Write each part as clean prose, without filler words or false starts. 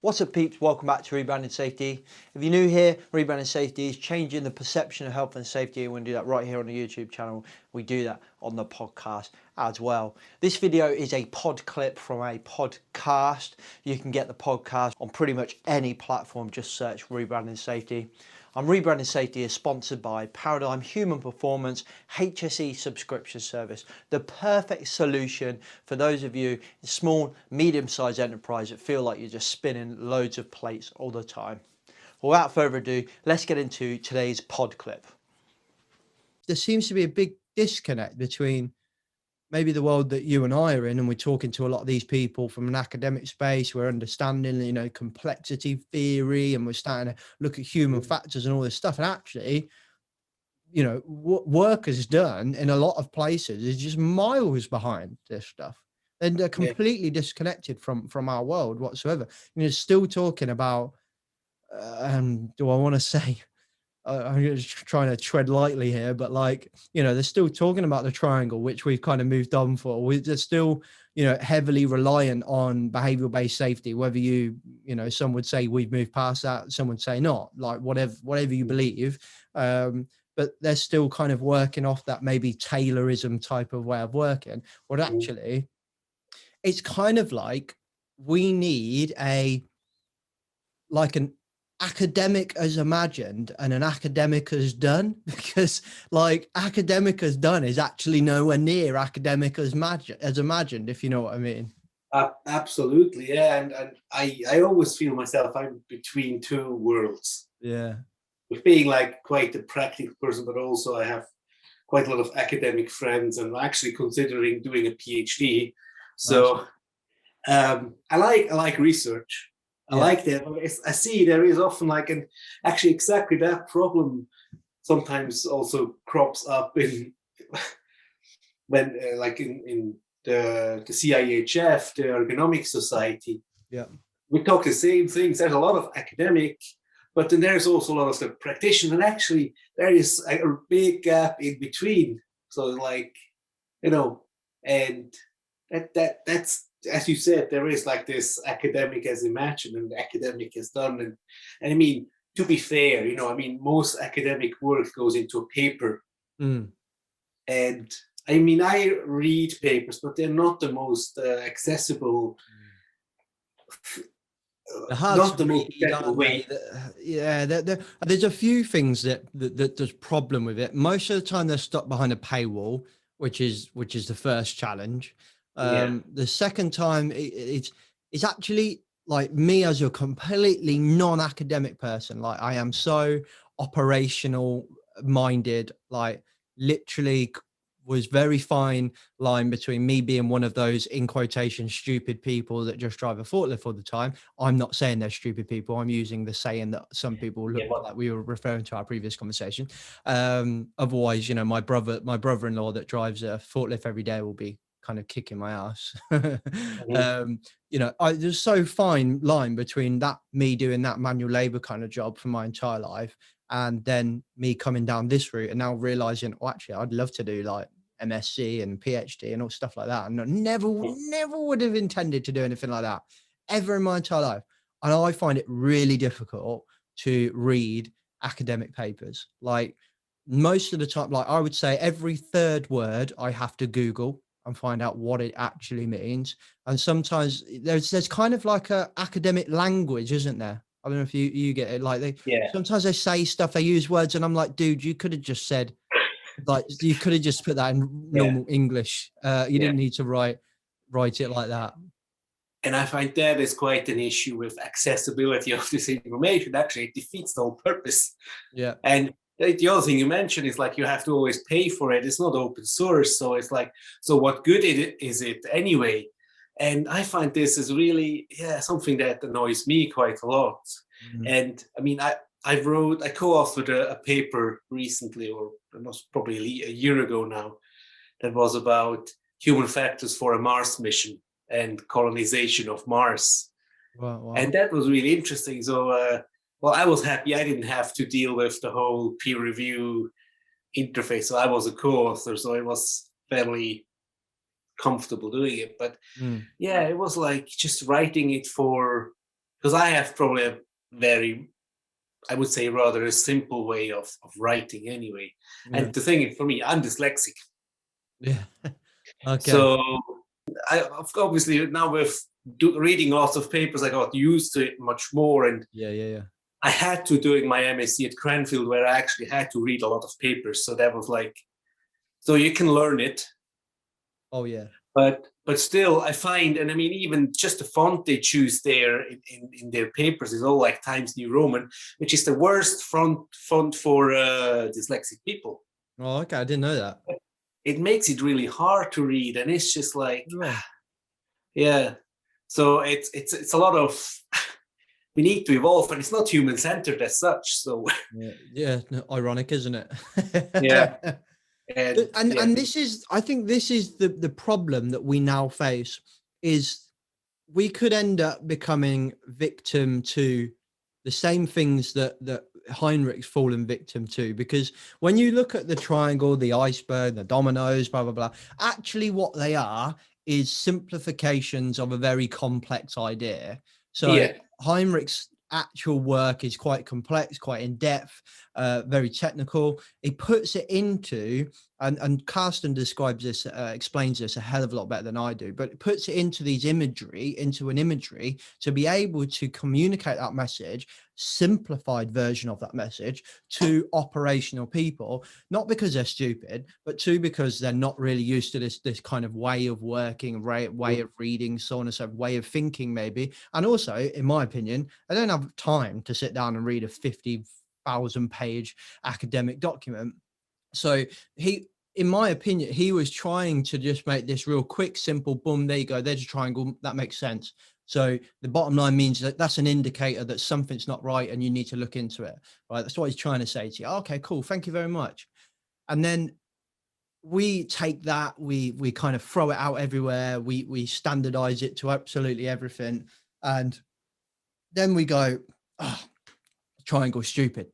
What's up, peeps? Welcome back to Rebranding Safety. If you're new here, Rebranding Safety is changing the perception of health and safety. We're going to do that right here on the YouTube channel. We do that on the podcast as well. This video is a pod clip from a podcast. You can get the podcast on pretty much any platform. Just search Rebranding Safety. Rebranding Safety is sponsored by Paradigm Human Performance HSE subscription service, the perfect solution for those of you in small, medium-sized enterprise that feel like you're just spinning loads of plates all the time. Without further ado, let's get into today's pod clip. There seems to be a big disconnect between maybe the world that you and I are in, and we're talking to a lot of these people from an academic space. We're understanding, complexity theory, and we're starting to look at human factors and all this stuff. And actually, what work is done in a lot of places is just miles behind this stuff. And they're completely disconnected from our world whatsoever. Still talking about, do I want to say, I'm just trying to tread lightly here, but they're still talking about the triangle, which we've kind of moved on for. They're still, heavily reliant on behavioral-based safety, whether some would say we've moved past that, some would say not, like whatever you believe. But they're still kind of working off that maybe Taylorism type of way of working. But actually, it's kind of like we need an academic as imagined and an academic as done, because academic as done is actually nowhere near academic as imagined, if you know what I mean. Absolutely, yeah. And I always feel myself I'm between two worlds. Yeah. With being quite a practical person, but also I have quite a lot of academic friends, and I'm actually considering doing a PhD. So I like research. I like that. I see there is often and actually exactly that problem sometimes also crops up in when in the CIHF, the Ergonomic Society. Yeah, we talk the same things. There's a lot of academic, but then there's also a lot of the practitioner, and actually there is a big gap in between. So and that's, as you said, there is this academic as imagined and academic as done. And I mean, to be fair, most academic work goes into a paper. And I mean, I read papers, but they're not the most accessible. Not the most accessible way. Yeah, there's a few things that there's problem with it. Most of the time they're stuck behind a paywall, which is the first challenge. The second time it's actually me as a completely non-academic person. I am so operational minded, literally was very fine line between me being one of those, in quotation, stupid people that just drive a forklift all the time. I'm not saying they're stupid people. I'm using the saying that some people look like we were referring to our previous conversation. Otherwise, my brother-in-law that drives a forklift every day will be kind of kicking my ass. There's so fine line between that, me doing that manual labor kind of job for my entire life, and then me coming down this route and now realizing, actually, I'd love to do MSc and PhD and all stuff like that. And I never would have intended to do anything like that ever in my entire life. And I find it really difficult to read academic papers. Most of the time, I would say every third word I have to Google and find out what it actually means. And sometimes there's kind of a academic language, isn't there? I don't know if you get it. Sometimes they say stuff, they use words, and I'm like, dude, you could have just said, you could have just put that in normal English. You didn't need to write it like that. And I find that is quite an issue with accessibility of this information. Actually, it defeats the whole purpose. Yeah. And the other thing you mentioned is you have to always pay for it. It's not open source. So it's so what good is it anyway? And I find this is really, something that annoys me quite a lot. And I mean, I co-authored a paper recently, or it was probably a year ago now, that was about human factors for a Mars mission and colonization of Mars. Wow. And that was really interesting. So, I was happy I didn't have to deal with the whole peer review interface. So I was a co-author, so it was fairly comfortable doing it. But it was just writing it for because I have probably a very, I would say, rather a simple way of writing anyway. Yeah. And the thing is, for me, I'm dyslexic. Yeah. Okay. So I obviously now with reading lots of papers, I got used to it much more. And Yeah. I had to doing my MSc at Cranfield, where I actually had to read a lot of papers. So that was like, so you can learn it. Oh yeah. But still, I find, and I mean, even just the font they choose there in their papers is all like Times New Roman, which is the worst font for dyslexic people. Oh, okay. I didn't know that. It makes it really hard to read, and it's just like, Yeah. yeah. So it's a lot of we need to evolve, and it's not human centered as such. So Yeah. No, ironic, isn't it? yeah. And this is, I think this is the problem that we now face, is we could end up becoming victim to the same things that Heinrich's fallen victim to, because when you look at the triangle, the iceberg, the dominoes, blah blah blah, actually what they are is simplifications of a very complex idea. So Heinrich's actual work is quite complex, quite in depth, very technical. He puts it into, and Carsten describes this, explains this a hell of a lot better than I do, but it puts it into an imagery to be able to communicate that message, simplified version of that message, to operational people, not because they're stupid, but because they're not really used to this kind of way of working, way of reading, so on and so, way of thinking maybe. And also, in my opinion, I don't have time to sit down and read a 50,000 page academic document. So in my opinion, he was trying to just make this real quick, simple, boom, there you go, there's a triangle, that makes sense. So the bottom line means that that's an indicator that something's not right and you need to look into it, right? That's what he's trying to say to you. Okay, cool, thank you very much. And then we take that, we kind of throw it out everywhere, we standardize it to absolutely everything, and then we go, oh, triangle stupid.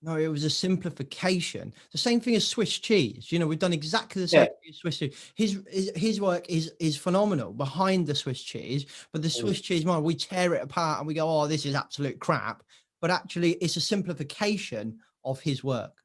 No, it was a simplification. The same thing as Swiss cheese. You know, we've done exactly the same thing as Swiss cheese. His work is phenomenal behind the Swiss cheese, but the Swiss cheese, we tear it apart and we go, oh, this is absolute crap. But actually, it's a simplification of his work.